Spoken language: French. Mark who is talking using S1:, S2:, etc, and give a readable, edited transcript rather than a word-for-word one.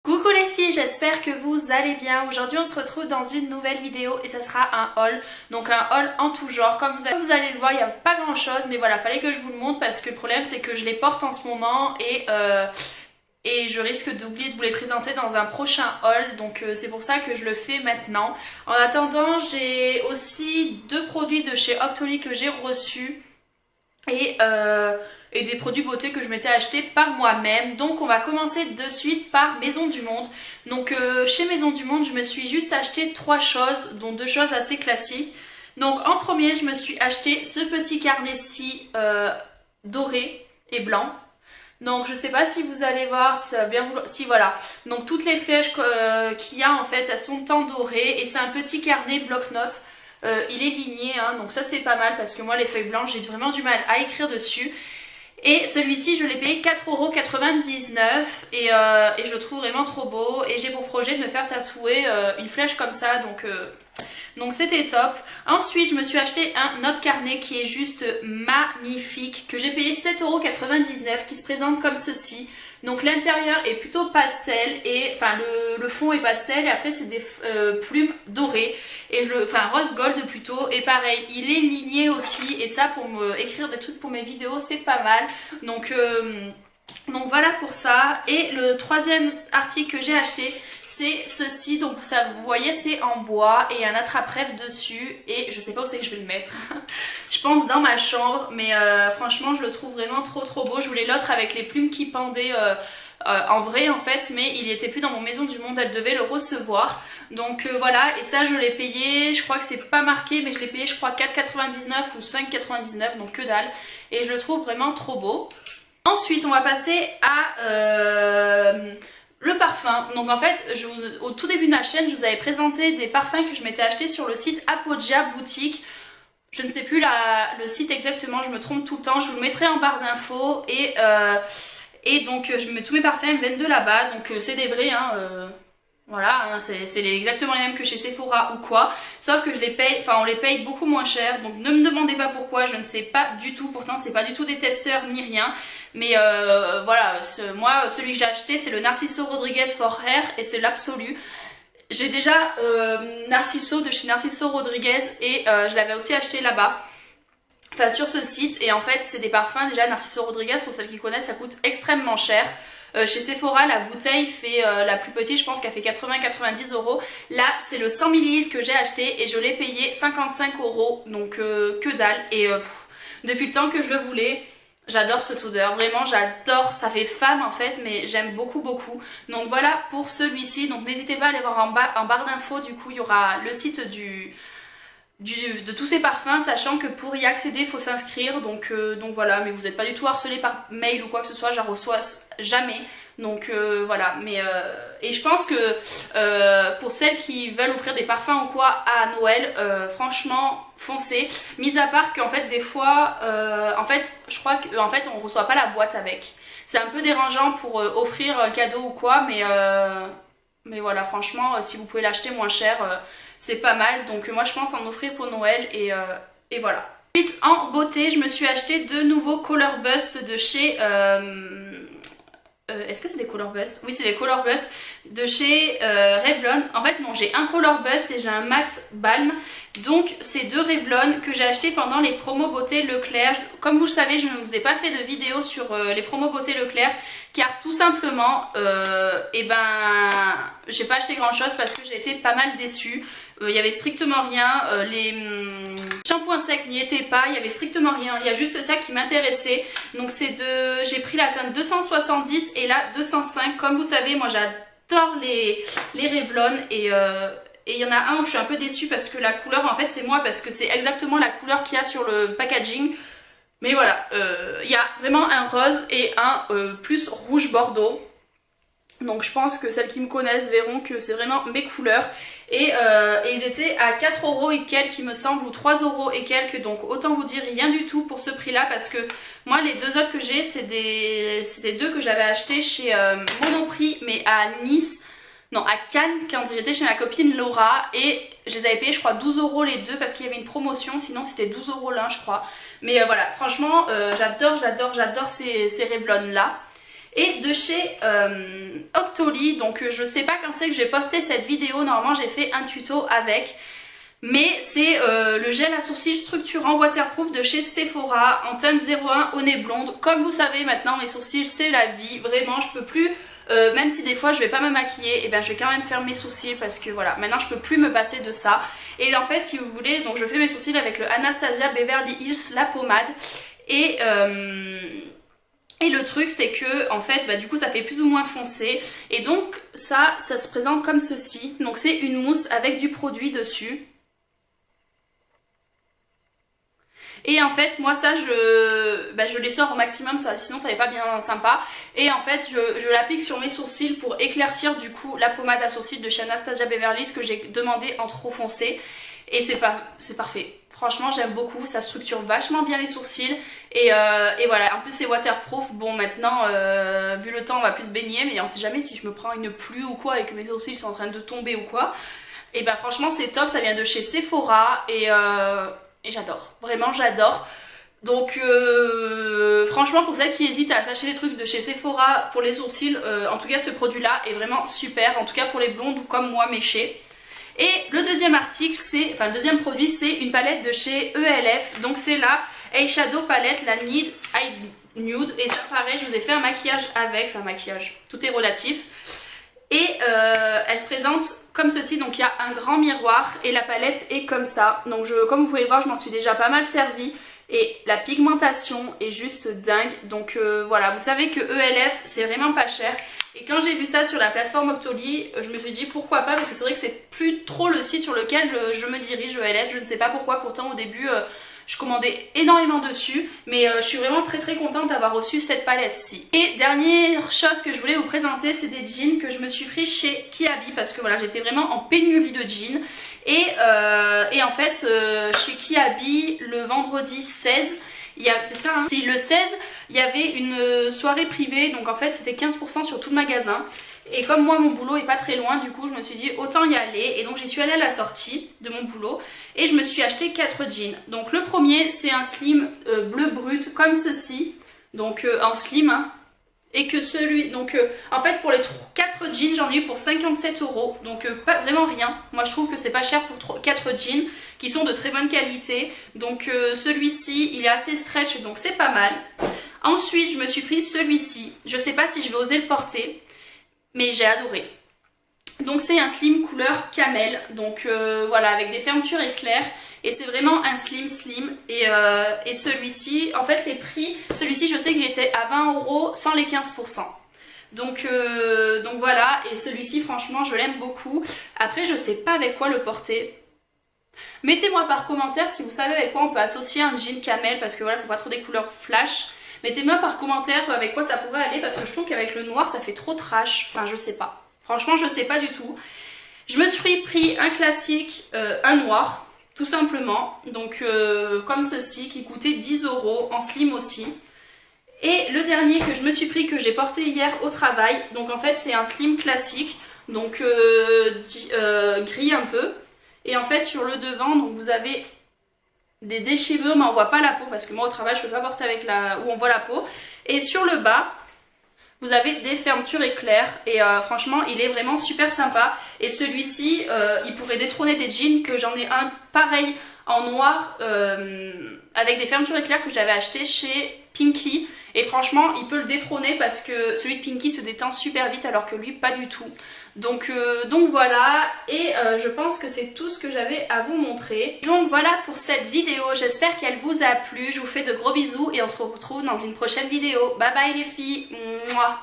S1: Coucou les filles, j'espère que vous allez bien. Aujourd'hui on se retrouve dans une nouvelle vidéo et ça sera un haul. Donc un haul en tout genre. Comme vous allez le voir, il n'y a pas grand chose, mais voilà, fallait que je vous le montre parce que le problème c'est que je les porte en ce moment et je risque d'oublier de vous les présenter dans un prochain haul. Donc c'est pour ça que je le fais maintenant. En attendant, j'ai aussi deux produits de chez Octoly que j'ai reçus et, euh, et des produits beauté que je m'étais acheté par moi-même. Donc on va commencer de suite par Maison du Monde. Donc chez Maison du Monde, je me suis juste acheté trois choses, dont deux choses assez classiques. Donc en premier, je me suis acheté ce petit carnet-ci doré et blanc. Donc je sais pas si vous allez voir, si ça va bien vous... Si voilà. Donc toutes les flèches qu'il y a en fait, elles sont en doré et c'est un petit carnet bloc-notes. Il est ligné, hein, donc ça c'est pas mal parce que moi les feuilles blanches j'ai vraiment du mal à écrire dessus. Et celui-ci je l'ai payé 4,99€ et je le trouve vraiment trop beau. Et j'ai pour projet de me faire tatouer une flèche comme ça, donc c'était top. Ensuite je me suis acheté un autre carnet qui est juste magnifique, que j'ai payé 7,99€, qui se présente comme ceci. Donc l'intérieur est plutôt pastel et enfin le fond est pastel et après c'est des plumes dorées et enfin rose gold plutôt, et pareil il est ligné aussi, et ça pour me écrire des trucs pour mes vidéos c'est pas mal. Donc voilà pour ça. Et le troisième article que j'ai acheté c'est ceci, donc ça vous voyez c'est en bois et un attrape-rêve dessus et je sais pas où c'est que je vais le mettre. Je pense dans ma chambre, mais franchement je le trouve vraiment trop beau. Je voulais l'autre avec les plumes qui pendaient en vrai en fait, mais il était plus dans mon Maison du Monde, elle devait le recevoir. Donc voilà, et ça je l'ai payé, je crois que c'est pas marqué mais je l'ai payé je crois 4,99€ ou 5,99€, donc que dalle. Et je le trouve vraiment trop beau. Ensuite on va passer à le parfum. Donc en fait, au tout début de ma chaîne, je vous avais présenté des parfums que je m'étais acheté sur le site Apoggia Boutique. Je ne sais plus le site exactement, je me trompe tout le temps. Je vous le mettrai en barre d'infos et donc je mets tous mes parfums viennent de là-bas. Donc c'est des vrais, hein, voilà, hein, c'est exactement les mêmes que chez Sephora ou quoi. Sauf que je les paye, enfin on les paye beaucoup moins cher. Donc ne me demandez pas pourquoi, je ne sais pas du tout. Pourtant c'est pas du tout des testeurs ni rien. Mais voilà, moi celui que j'ai acheté c'est le Narciso Rodriguez for Hair et c'est l'absolu. J'ai déjà Narciso de chez Narciso Rodriguez et je l'avais aussi acheté là-bas. Enfin sur ce site, et en fait c'est des parfums déjà Narciso Rodriguez, pour celles qui connaissent ça coûte extrêmement cher. Chez Sephora la bouteille fait la plus petite, je pense qu'elle fait 80-90€. Là c'est le 100 ml que j'ai acheté et je l'ai payé 55€, donc que dalle. Et depuis le temps que je le voulais, j'adore cette odeur, vraiment j'adore, ça fait femme en fait, mais j'aime beaucoup. Donc voilà pour celui-ci, donc n'hésitez pas à aller voir en barre d'infos, du coup il y aura le site de tous ces parfums, sachant que pour y accéder il faut s'inscrire, donc voilà, mais vous n'êtes pas du tout harcelé par mail ou quoi que ce soit, j'en reçois jamais. Donc voilà, mais et je pense que pour celles qui veulent offrir des parfums ou quoi à Noël, franchement foncez. Mis à part qu'en fait des fois, en fait je crois qu'en fait on reçoit pas la boîte avec. C'est un peu dérangeant pour offrir un cadeau ou quoi, mais voilà, franchement si vous pouvez l'acheter moins cher, c'est pas mal. Donc moi je pense en offrir pour Noël et voilà. Ensuite en beauté, je me suis acheté de nouveaux Color Bust de chez... est-ce que c'est des Color Bust? Oui, c'est des Color Bust de chez Revlon. En fait, non, j'ai un Color Bust et j'ai un Matte Balm. Donc, c'est deux Revlon que j'ai acheté pendant les promos beauté Leclerc. Comme vous le savez, je ne vous ai pas fait de vidéo sur les promos beauté Leclerc, car tout simplement, j'ai pas acheté grand chose parce que j'ai été pas mal déçue. Il y avait strictement rien, les shampoings secs n'y étaient pas, il y avait strictement rien, il y a juste ça qui m'intéressait. Donc j'ai pris la teinte 270 et la 205. Comme vous savez, moi j'adore les Revlon et il y en a un où je suis un peu déçue parce que la couleur, en fait c'est moi, parce que c'est exactement la couleur qu'il y a sur le packaging. Mais voilà, il y a vraiment un rose et un plus rouge bordeaux. Donc je pense que celles qui me connaissent verront que c'est vraiment mes couleurs. Et ils étaient à 4€ et quelques il me semble, ou 3€ et quelques. Donc autant vous dire rien du tout pour ce prix là, parce que moi les deux autres que j'ai c'était deux que j'avais acheté chez Monoprix, mais à Nice. Non, à Cannes, quand j'étais chez ma copine Laura, et je les avais payés je crois 12€ les deux parce qu'il y avait une promotion, sinon c'était 12€ l'un je crois. Mais voilà, franchement j'adore ces Revlon là. et de chez Octoly. Donc je sais pas quand c'est que j'ai posté cette vidéo, normalement j'ai fait un tuto avec. Mais c'est le gel à sourcils structurant waterproof de chez Sephora en teinte 01 au nez blonde. Comme vous savez maintenant, mes sourcils c'est la vie, vraiment je peux plus, même si des fois je vais pas me maquiller, et bien je vais quand même faire mes sourcils parce que voilà, maintenant je peux plus me passer de ça. Et en fait si vous voulez, donc je fais mes sourcils avec le Anastasia Beverly Hills la pommade. Et le truc c'est que en fait du coup ça fait plus ou moins foncé. Et donc ça se présente comme ceci. Donc c'est une mousse avec du produit dessus. Et en fait moi ça je les sors au maximum, ça, sinon ça n'est pas bien sympa. Et en fait je l'applique sur mes sourcils pour éclaircir du coup la pommade à sourcils de chez Anastasia Beverly Hills que j'ai demandé en trop foncé. Et c'est parfait. Franchement j'aime beaucoup, ça structure vachement bien les sourcils. Et voilà, en plus c'est waterproof. Bon maintenant vu le temps on va plus se baigner, mais on sait jamais si je me prends une pluie ou quoi et que mes sourcils sont en train de tomber ou quoi. Et bah franchement c'est top, ça vient de chez Sephora et j'adore, vraiment j'adore. Donc franchement pour celles qui hésitent à s'acheter des trucs de chez Sephora pour les sourcils, en tout cas ce produit là est vraiment super, en tout cas pour les blondes ou comme moi méchées. Et le deuxième article, le deuxième produit c'est une palette de chez ELF, donc c'est la Eyeshadow Palette, la Need Eye Nude. Et ça pareil, je vous ai fait un maquillage avec, enfin maquillage, tout est relatif. Et elle se présente comme ceci, donc il y a un grand miroir et la palette est comme ça. Donc comme vous pouvez le voir, je m'en suis déjà pas mal servie et la pigmentation est juste dingue. Donc voilà, vous savez que ELF c'est vraiment pas cher. Et quand j'ai vu ça sur la plateforme Octoly, je me suis dit pourquoi pas, parce que c'est vrai que c'est plus trop le site sur lequel je me dirige, ELF. Je ne sais pas pourquoi, pourtant au début je commandais énormément dessus, mais je suis vraiment très contente d'avoir reçu cette palette-ci. Et dernière chose que je voulais vous présenter, c'est des jeans que je me suis pris chez Kiabi, parce que voilà, j'étais vraiment en pénurie de jeans. Et en fait, chez Kiabi, le vendredi 16, c'est ça hein, si, le 16, il y avait une soirée privée, donc en fait c'était 15% sur tout le magasin. Et comme moi mon boulot est pas très loin, du coup je me suis dit autant y aller. Et donc j'y suis allée à la sortie de mon boulot et je me suis acheté 4 jeans. Donc le premier c'est un slim bleu brut comme ceci, donc en slim hein. Et que celui, donc en fait pour les 4 jeans j'en ai eu pour 57 €. Donc pas vraiment rien, moi je trouve que c'est pas cher pour 4 jeans qui sont de très bonne qualité. Donc celui-ci il est assez stretch, donc c'est pas mal. Ensuite je me suis pris celui-ci, je sais pas si je vais oser le porter, mais j'ai adoré. Donc c'est un slim couleur camel, donc voilà, avec des fermetures éclairs. Et c'est vraiment un slim. Et celui-ci, en fait les prix, celui-ci je sais qu'il était à 20 € sans les 15%. Donc voilà, et celui-ci franchement je l'aime beaucoup. Après je sais pas avec quoi le porter. Mettez-moi par commentaire si vous savez avec quoi on peut associer un jean camel, parce que voilà, faut pas trop des couleurs flash. Mettez-moi par commentaire avec quoi ça pourrait aller, parce que je trouve qu'avec le noir ça fait trop trash. Enfin je sais pas, franchement je sais pas du tout. Je me suis pris un classique, un noir, tout simplement. Donc comme ceci, qui coûtait 10 € en slim aussi. Et le dernier que je me suis pris, que j'ai porté hier au travail, donc en fait c'est un slim classique, donc gris un peu. Et en fait sur le devant, donc vous avez des déchirures, mais on voit pas la peau, parce que moi au travail je peux pas porter avec où on voit la peau. Et sur le bas vous avez des fermetures éclairs et franchement il est vraiment super sympa. Et celui-ci il pourrait détrôner des jeans, que j'en ai un pareil en noir avec des fermetures éclairs que j'avais acheté chez Pinky. Et franchement il peut le détrôner, parce que celui de Pinky se détend super vite alors que lui pas du tout. Donc voilà, et je pense que c'est tout ce que j'avais à vous montrer. Donc voilà pour cette vidéo, j'espère qu'elle vous a plu. Je vous fais de gros bisous et on se retrouve dans une prochaine vidéo. Bye bye les filles. Mouah.